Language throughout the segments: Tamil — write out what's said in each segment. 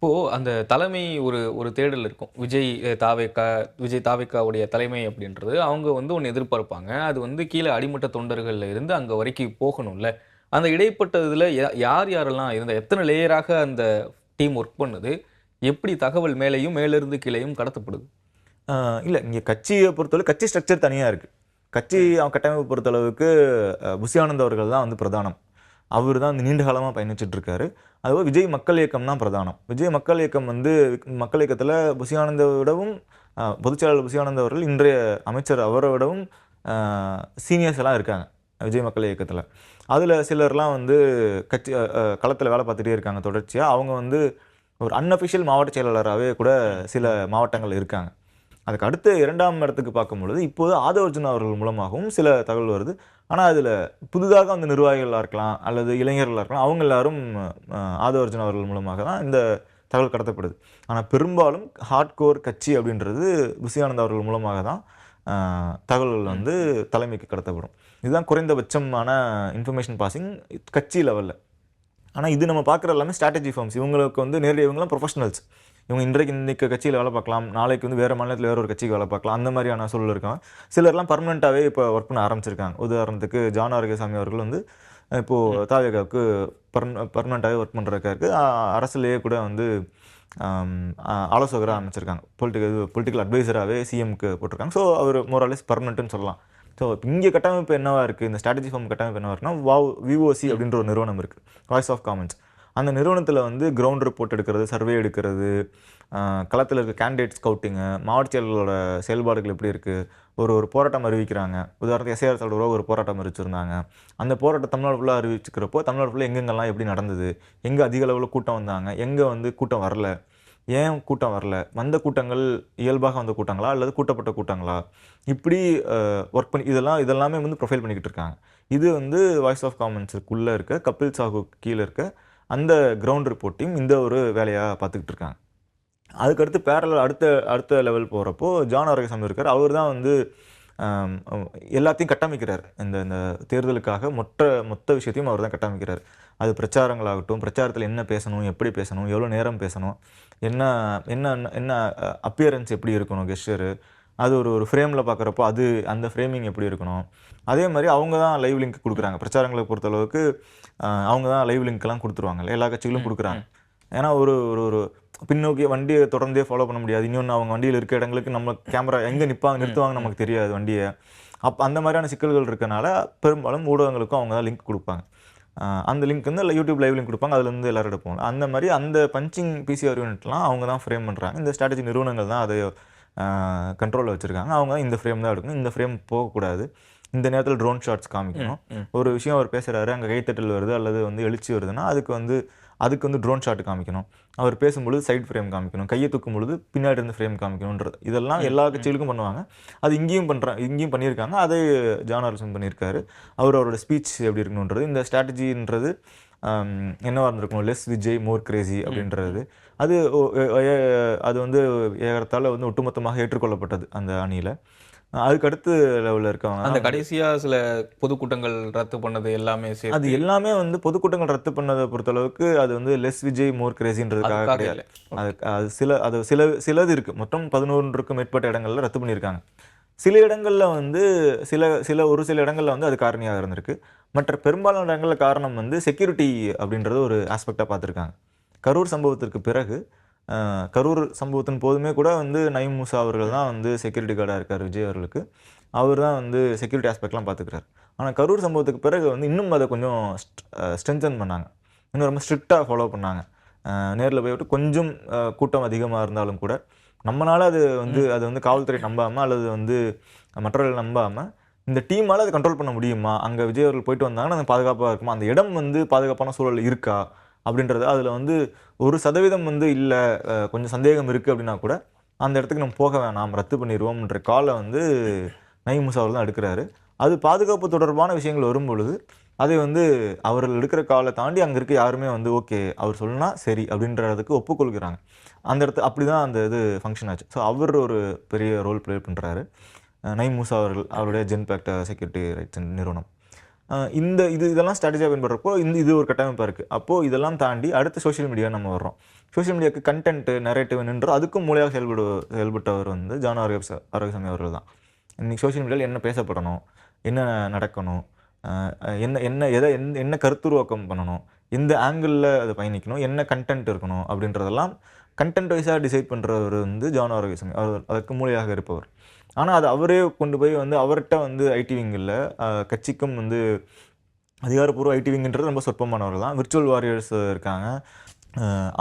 இப்போ அந்த தலைமை ஒரு ஒரு தேடல் இருக்கும். விஜய் தாவேக்காவுடைய தலைமை அப்படின்றது, அவங்க வந்து ஒண்ணு எதிர்பார்ப்பாங்க. அது வந்து கீழ அடிமட்ட தொண்டர்கள்ல இருந்து அங்க வரைக்கும் போகணும்ல. அந்த இடைப்பட்ட இதுல யார் யாரெல்லாம் இருந்தா, எத்தன லேயராக அந்த டீம் ஒர்க் பண்ணுது? எப்படி தகவல் மேலேயும், மேலிருந்து கீழேயும் கடத்தப்படுது? அ இல்ல இங்க கட்சிய பொறுத்தளவு கட்சி ஸ்ட்ரக்சர் தனியா இருக்கு. கட்சி கட்டமைப்பு பொறுத்தளவுக்கு புஷி ஆனந்த் அவர்கள் தான் வந்து பிரதானம். அவரு தான் வந்து நீண்ட காலமா பயணிச்சுட்டு இருக்காரு. அதுபோக விஜய் மக்கள் இயக்கம் தான் பிரதானம். விஜய் மக்கள் இயக்கம் வந்து மக்கள் இயக்கத்தில புஷி ஆனந்த விடவும் பொதுச் செயலாளர் புஷி ஆனந்த் அவர்கள் இன்றைய அமைச்சர் அவர விடவும் அ சீனியர்ஸ் எல்லாம் இருக்காங்க. விஜய் மக்கள் இயக்கத்தில. அதுல சிலர்லாம் வந்து கட்சி களத்தில வேலை பார்த்துட்டே இருக்காங்க தொடர்ச்சியா. அவங்க வந்து ஒரு அன்அஃபிஷியல் மாவட்ட செயலாளராவே கூட சில மாவட்டங்கள்ல இருக்காங்க. அதுக்கு அடுத்து 2ஆம் இடத்துக்கு பார்க்கும்பொழுது, இப்போது ஆதவ் அர்ஜுனா அவர்கள் மூலமாகவும் சில தகவல் வருது. ஆனா, அதில புதிதாக வந்த நிர்வாகிகளா இருக்கலாம், அல்லது இளைஞர்களா இருக்கலாம். அவங்க எல்லாரும் ஆதவ் அர்ஜுனா அவர்கள் மூலமாக தான் இந்த தகவல் கடத்தப்படுது. ஆனா, பெரும்பாலும் ஹார்ட்கோர் கட்சி அப்படின்றது புஷி ஆனந்த் அவர்கள் மூலமாக தான் அ தகவல்கள் ம். வந்து தலைமைக்கு கடத்தப்படும். இதுதான் குறைந்தபட்சமான இன்ஃபர்மேஷன் பாசிங் கட்சி லெவல்ல. ஆனா, இது நம்ம பார்க்குற எல்லாமே ஸ்ட்ராட்டஜி ஃபார்ம்ஸ். இவங்களுக்கு வந்து நேரடியா இவங்கலாம் ப்ரொஃபஷனல்ஸ். இவங்க இன்னைக்கு கட்சியில வேலை பார்க்கலாம். நாளைக்கு வந்து வேற மாநிலத்தில வேற ஒரு கட்சிக்கு வேலை பார்க்கலாம். அந்த மாரியான சூழல் இருக்காங்க. சிலர்லாம் பெர்மனன்ட்டாவே இப்ப வொர்க் பண்ண ஆரம்பிச்சிருக்காங்க. உதாரணத்துக்கு ஜான் ஆரோக்கியசாமி அவர்கள் வந்து இப்போ ம். தாவேகாவுக்கு பெர்மனன்ட்டாவே வொர்க் பண்றதுக்காக அரசுலயே கூட வந்து அம் ஆலோசகரா ம். அமைச்சிருக்காங்க. பொலிட்டிக்கல் அட்வைசராவே சிஎம்க்கு போட்டிருக்காங்க. ஸோ அவர் மோர் ஆர் லெஸ் பெர்மனன்ட்ன்னு சொல்லலாம். ஸோ இங்க கட்டமைப்பு என்னவா இருக்கு? இந்த ஸ்ட்ராட்டஜி ஃபார்ம் கட்டமைப்பு என்னவா இருக்குன்னா, விஓசி ம். அப்படின்ற ஒரு நிறுவனம் இருக்கு. Voice of Commons. அந்த நிறுவனத்தில வந்து கிரவுண்ட் ரிப்போர்ட் எடுக்கிறது, சர்வே எடுக்கிறது, களத்தில இருக்க கேண்டிடேட் ஸ்கவுட்டிங்கு, மாவட்ட செயலர்களோட செயல்பாடுகள் எப்படி இருக்கு? ஒரு ஒரு போராட்டம் அறிவிக்கிறாங்க. உதாரணத்துக்கு எஸ்ஐஆர் தலைவரோ ஒரு போராட்டம் அறிவிச்சிருந்தாங்க. அந்த போராட்டம் தமிழ்நாடு ஃபுல்லா அறிவிச்சுக்கிறப்போ, தமிழ்நாடு ஃபுல்லா எங்கெங்கெல்லாம் எப்படி நடந்தது? எங்க அதிக அளவுல கூட்டம் வந்தாங்க? எங்க வந்து கூட்டம் வரல? ஏன் கூட்டம் வரல? வந்த கூட்டங்கள் இயல்பாக வந்த கூட்டங்களா? அல்லது கூட்டப்பட்ட கூட்டங்களா? இப்படி ஒர்க் பண்ணி இதெல்லாமே வந்து ப்ரொஃபைல் பண்ணிக்கிட்டு இருக்காங்க. இது வந்து வாய்ஸ் ஆஃப் காமன்ஸுக்குள்ள இருக்க கபில் சாஹூக்கு கீழ இருக்க அந்த கிரவுண்ட் ரிப்போர்ட் டீம் இந்த ஒரு வேலையா பார்த்துக்கிட்டு இருக்காங்க. அதுக்கடுத்து பேரலல் அடுத்த அடுத்த லெவல் போறப்போ, ஜான் ஆரோக்கியசாமி இருக்காரு. அவர் தான் வந்து அம் அவ் எல்லாத்தையும் கட்டமைக்கிறாரு. இந்த இந்த தேர்தலுக்காக மொத்த விஷயத்தையும் அவர் தான் கட்டமைக்கிறாரு. அது பிரச்சாரங்களாகட்டும், பிரச்சாரத்தில என்ன பேசணும், எப்படி பேசணும், எவ்வளோ நேரம் பேசணும், என்ன என்ன என்ன அப்பியரன்ஸ் எப்படி இருக்கணும் கெஸ்டரு, அது ஒரு ஒரு ஃப்ரேம்ல பார்க்குறப்போ, அந்த ஃப்ரேமிங் எப்படி இருக்கணும். அதே மாரி அவங்க தான் லைவ் லிங்க் குடுக்குறாங்க. பிரச்சாரங்கள பொறுத்தளவுக்கு அவங்க தான் லைவ் லிங்க்லாம் குடுத்துருவாங்கல்ல. எல்லா கட்சிகளும் ம். குடுக்குறாங்க. ம். ஏன்னா ஒரு ஒரு ஒரு பின்னோக்கி வண்டிய தொடர்ந்தே ஃபாலோ பண்ண முடியாது. இன்னொன்னு அவங்க வண்டியில இருக்க இடங்களுக்கு நம்ம கேமரா எங்க ம். நிறுத்துவாங்கன்னு ம். நமக்கு தெரியாது வண்டிய. அந்த மாரியான சிக்கல்கள் இருக்கனால, பெரும்பாலும் ஊடகங்களுக்கும் அவங்க தான் லிங்க் குடுப்பாங்க. அந்த லிங்க் வந்து YouTube லைவ் லிங்க் குடுப்பாங்க. அதுலருந்து எல்லாரும் எடுப்போம். அந்த மாரி அந்த பஞ்சிங் பிசிஆர் யூனிட்லாம் அவங்க தான் ஃப்ரேம் பண்றாங்க. இந்த ஸ்ட்ராட்டஜி நிறுவனங்கள் தான் அத கண்ட்ரோல்ல வச்சிருக்காங்க. அவங்க தான் இந்த ஃப்ரேம் தான் எடுக்கணும். இந்த ஃப்ரேம் போகக்கூடாது. இந்த நேரத்தில ட்ரோன் ஷாட்ஸ் ம். காமிக்கணும். ம். ஒரு விஷயம் அவர் பேசுறாரு, அங்க கைத்தட்டல் வருது அல்லது வந்து எழுச்சி வருதுன்னா, அதுக்கு வந்து ட்ரோன் ஷாட் காமிக்கணும். அவர் பேசும்பொழுது சைட் ஃப்ரேம் காமிக்கணும். கைய தூக்கும்பொழுது பின்னாடி இருந்து ஃப்ரேம் காமிக்கணுன்றது. இதெல்லாம் ம். எல்லா ம். கட்சிகளுக்கும் பண்ணுவாங்க. அது இங்கேயும் பண்ணியிருக்காங்க. அதே ஜான் ஆர்சன் பண்ணியிருக்காரு. அவரோட ஸ்பீச் எப்படி இருக்கணுன்றது, இந்த ஸ்ட்ராட்டஜின்றது என்னவா இருந்திருக்கும், லெஸ் விஜய் மோர் கிரேசி ம். ம். அப்படின்றது. அது ஒ எ எ அது வந்து ஏறத்தாழ வந்து ஒட்டுமொத்தமாக ஏற்றுக்கொள்ளப்பட்டது அந்த அணியில. அதுக்கு அடுத்த லெவல்ல இருக்கவங்க அந்த தான் வந்து கடைசியா சில பொதுக்கூட்டங்கள் ரத்து பண்ணது எல்லாமே அது சேர்த்து எல்லாமே வந்து பொதுக்கூட்டங்கள் ரத்து பண்ணத பொறுத்தளவுக்கு, அது வந்து லெஸ் விஜய் மோர் கிரேசின்றதுக்காக அதுக்காக கிடையாது. இல்ல. ஓகே. சிலது இருக்கு. மொத்தம் 11க்கும் மேற்பட்ட இடங்கள்ல ரத்து பண்ணியிருக்காங்க. சில இடங்கள்ல வந்து ஒரு சில இடங்கள்ல வந்து அது காரணியாக இருந்திருக்கு. மற்ற பெரும்பாலான இடங்கள்ல காரணம் வந்து செக்யூரிட்டி அப்படின்றது ஒரு ஆஸ்பெக்ட்டா பார்த்திருக்காங்க. கரூர் சம்பவத்திற்கு பிறகு, கரூர் சம்பவத்தின் போதுமே கூட வந்து நயீம் மூசா அவர்கள் ம். தான் வந்து செக்யூரிட்டி கார்டா இருக்காரு விஜய் அவர்களுக்கு. அவர் தான் வந்து செக்யூரிட்டி ஆஸ்பெக்ட்லாம் பார்த்துக்கிறாரு. ஆனா கரூர் சம்பவத்துக்கு பிறகு வந்து இன்னும் அத கொஞ்சம் ஸ்ட்ரென்தன் பண்ணாங்க. இன்னும் ரொம்ப ஸ்ட்ரிக்ட்டா ஃபாலோ பண்ணாங்க. நேர்ல போய் விட்டு கொஞ்சம் கூட்டம் அதிகமா இருந்தாலும் கூட, நம்மனால ம். அது வந்து காவல்துறை நம்பாம அல்லது வந்து மற்றவர்கள் நம்பாம, இந்த டீமால அத கண்ட்ரோல் பண்ண முடியுமா? அங்க விஜய் அவர்கள் போயிட்டு வந்தாங்கன்னா, அது பாதுகாப்பா இருக்குமா? அந்த இடம் வந்து பாதுகாப்பான சூழல் இருக்கா? அப்படின்றது அதுல வந்து 1% வந்து இல்ல, கொஞ்சம் சந்தேகம் இருக்கு அப்படின்னா கூட, அந்த இடத்துக்கு நம்ம போக வேணாம். ரத்து பண்ணிருவோம்ன்ற கால வந்து நயீம் மூஸா அவர்கள் தான் எடுக்குறாரு. அது பாதுகாப்பு தொடர்பான விஷயங்கள் வரும்பொழுது, அதை வந்து அவர்கள் எடுக்கிற கால தாண்டி அங்க இருக்க யாருமே வந்து ஓகே. அவர் சொன்னா சரி அப்படின்றதுக்கு ஒப்புக்கொள்கிறாங்க. அந்த இடத்து அப்படிதான் அந்த இது ஃபங்ஷன் ஆச்சு. ஸோ அவர் ஒரு பெரிய ரோல் ப்ளே பண்றாரு. நயீம் மூஸா அவர்கள் அவருடைய ஜென்பேக்ட் செக்யூரிட்டி ரைட்ஸ் நிறுவனம். இதெல்லாம் ஸ்ட்ராட்டஜியா பின்பற்றப்போ, இது ஒரு கட்டமைப்பா இருக்கு. அப்போ இதெல்லாம் தாண்டி அடுத்த சோசியல் மீடியா நம்ம வர்றோம். சோஷியல் மீடியாவுக்கு கண்டென்ட் நரேட்டிவ் நின்று அதுக்கும் மூலையாக செயல்பட்டவர் வந்து ஜான் ஆரோக்கியசாமி அவர்கள் தான். இன்னைக்கு சோஷியல் மீடியாவில் என்ன பேசப்படணும், என்ன நடக்கணும், என்ன என்ன எதை என்ன கருத்துருவாக்கம் பண்ணணும், எந்த ஆங்கிளில் அதை பயணிக்கணும், என்ன கண்டென்ட் இருக்கணும் அப்படின்றதெல்லாம் கண்டென்ட் வைஸாக டிசைட் பண்ணுறவர் வந்து ஜான் ஆரோக்கியசாமி. அவர் அதற்கு மூலையாக இருப்பவர். ஆனால் அது அவரே கொண்டு போய் வந்து அவர்கிட்ட வந்து ஐடி விங்கில் கட்சிக்கும் வந்து அதிகாரப்பூர்வ ஐடி விங்ன்றது ரொம்ப சொற்பமானவர்கள் தான். விர்ச்சுவல் வாரியர்ஸ் இருக்காங்க.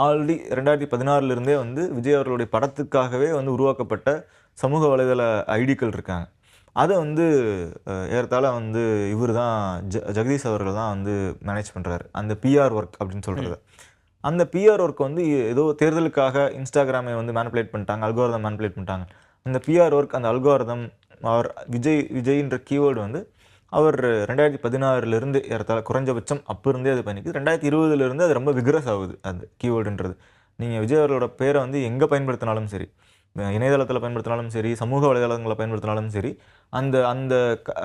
ஆல்ரெடி 2016 வந்து விஜய் அவர்களுடைய படத்துக்காகவே வந்து உருவாக்கப்பட்ட சமூக வலைதள ஐடிக்கள் இருக்காங்க. அதை வந்து ஏறத்தாழ வந்து இவர் தான் ஜெகதீஷ் அவர்கள் தான் வந்து மேனேஜ் பண்ணுறாரு. அந்த பிஆர் ஒர்க் அப்படின்னு சொல்கிறது. அந்த பிஆர் ஒர்க் வந்து ஏதோ தேர்தலுக்காக இன்ஸ்டாகிராமை வந்து மேனிப்புலேட் பண்ணிட்டாங்க, அல்கோரிதம் மேனிப்புலேட் பண்ணிட்டாங்க. அந்த பிஆர் ஒர்க், அந்த அல்கோரிதம், அவர் விஜய்ன்ற கீவேர்டு வந்து அவர் 2016 ஏறத்தாழ குறைஞ்சபட்சம் அப்போ இருந்தே அது பண்ணிக்கு 2020 அது ரொம்ப விக்ரஸ் ஆகுது அந்த கீவேர்டுன்றது. நீங்கள் விஜய் அவர்களோட பேரை வந்து எங்கே பயன்படுத்தினாலும் சரி, இணையதளத்தில் பயன்படுத்தினாலும் சரி, சமூக வலைதளங்களை பயன்படுத்தினாலும் சரி, அந்த அந்த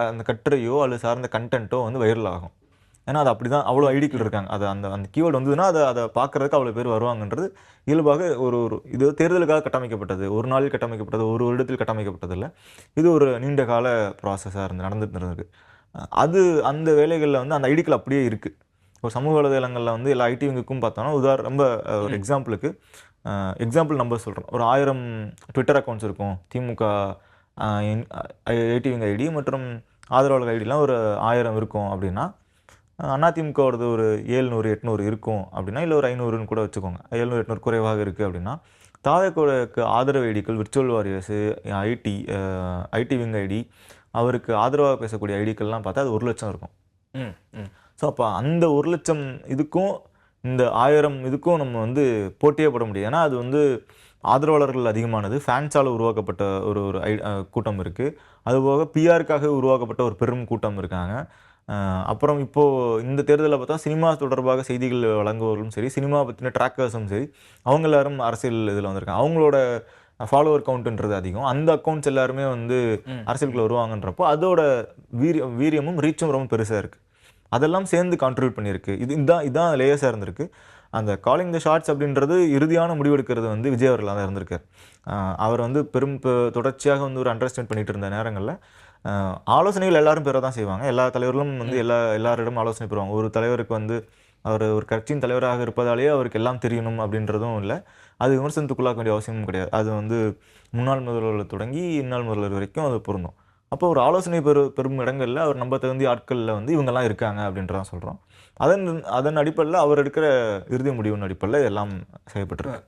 அந்த கட்டுரையோ அல்லது சார்ந்த கண்டென்ட்டோ வந்து வைரல் ஆகும். ஏன்னா அது அப்படி தான் அவ்வளோ ஐடிக்கள் இருக்காங்க. அது அந்த அந்த கீவேர்டு வந்ததுன்னா அதை பார்க்குறதுக்கு அவ்வளோ பேர் வருவாங்கன்றது இயல்பாக ஒரு இது தேர்தலுக்காக கட்டமைக்கப்பட்டது, ஒரு நாளில் கட்டமைக்கப்பட்டது, ஒரு வருடத்தில் கட்டமைக்கப்பட்டது இல்லை. இது ஒரு நீண்ட கால ப்ராசஸாக நடந்துட்டு இருந்திருக்கு. அது அந்த வேலைகளில் வந்து அந்த ஐடிக்கள் அப்படியே இருக்குது. ஒரு சமூக வலைதளங்களில் வந்து எல்லா ஐடிவிங்குக்கும் பார்த்தோன்னா ரொம்ப ஒரு எக்ஸாம்பிள் நம்பர் சொல்கிறோம். ஒரு 1000 ட்விட்டர் அக்கௌண்ட்ஸ் இருக்கும். திமுக ஐடிவிங் ஐடி மற்றும் ஆதரவாளர் ஐடிலாம் ஒரு 1000 இருக்கும் அப்படின்னா, அதிமுகவோடது ஒரு 700 800 இருக்கும் அப்படின்னா, இல்லை ஒரு 500ன்னு கூட வச்சுக்கோங்க. 700 800 குறைவாக இருக்குது அப்படின்னா, தாவேக்கு ஆதரவு ஐடிக்கள், விர்ச்சுவல் வாரியர்ஸு, ஐடி விங் ஐடி, அவருக்கு ஆதரவாக பேசக்கூடிய ஐடிக்கள்லாம் பார்த்தா அது 1 லட்சம் இருக்கும். ஸோ அப்போ அந்த 1 லட்சம் இதுக்கும் இந்த 1000 இதுக்கும் நம்ம வந்து போட்டியே போட முடியாது. ஏன்னா அது வந்து ஆதரவாளர்கள் அதிகமானது, ஃபேன்ஸால் உருவாக்கப்பட்ட ஒரு ஒரு கூட்டம் இருக்குது. அதுபோக பிஆருக்காக உருவாக்கப்பட்ட ஒரு பெரும் கூட்டம் இருக்காங்க. அப்புறம் இப்போது இந்த தேர்தலில் பார்த்தா சினிமா தொடர்பாக செய்திகள் வழங்குவவர்களும் சரி, சினிமா பற்றின ட்ராக்கர்ஸும் சரி, அவங்க எல்லாரும் அரசியல் இதில் வந்திருக்காங்க. அவங்களோட ஃபாலோவர் கவுண்ட்ன்றது அதிகம். அந்த அக்கௌண்ட்ஸ் எல்லாருமே வந்து அரசியலுக்குள்ள வருவாங்கன்றப்போ அதோட வீரியமும் ரீச்சும் ரொம்ப பெருசாக இருக்குது. அதெல்லாம் சேர்ந்து கான்ட்ரிபியூட் பண்ணியிருக்கு. இதான் லேயர்ஸாக இருந்திருக்கு. அந்த காலிங் த ஷாட்ஸ் அப்படின்றது இறுதியான முடிவெடுக்கிறது வந்து விஜய் அவர்களாக தான் இருந்திருக்கார். அவர் வந்து தொடர்ச்சியாக வந்து ஒரு அண்டர்ஸ்டாண்ட் பண்ணிட்டு இருந்த நேரங்களில் ஆலோசனைகள் எல்லாரும் பெற தான் செய்வாங்க. எல்லா தலைவர்களும் வந்து எல்லாரிடமும் ஆலோசனை பெறுவாங்க. ஒரு தலைவருக்கு வந்து அவர் ஒரு கட்சியின் தலைவராக இருப்பதாலேயே அவருக்கு எல்லாம் தெரியணும் அப்படின்றதும் இல்லை. அது விமர்சனத்துக்குள்ளாக்க வேண்டிய அவசியமும் கிடையாது. அது வந்து முன்னாள் முதல்வர்கள் தொடங்கி இந்நாள் முதல்வர் வரைக்கும் அது பொருந்தும். அப்போ ஒரு ஆலோசனை பெறும் இடங்களில் அவர் நம்ப தகுந்த ஆட்களில் வந்து இவங்கெல்லாம் இருக்காங்க அப்படின்றதான் சொல்கிறோம். அதன் அடிப்படையில் அவர் எடுக்கிற இறுதி முடிவின் அடிப்படையில் எல்லாம் செய்யப்பட்டிருக்கு.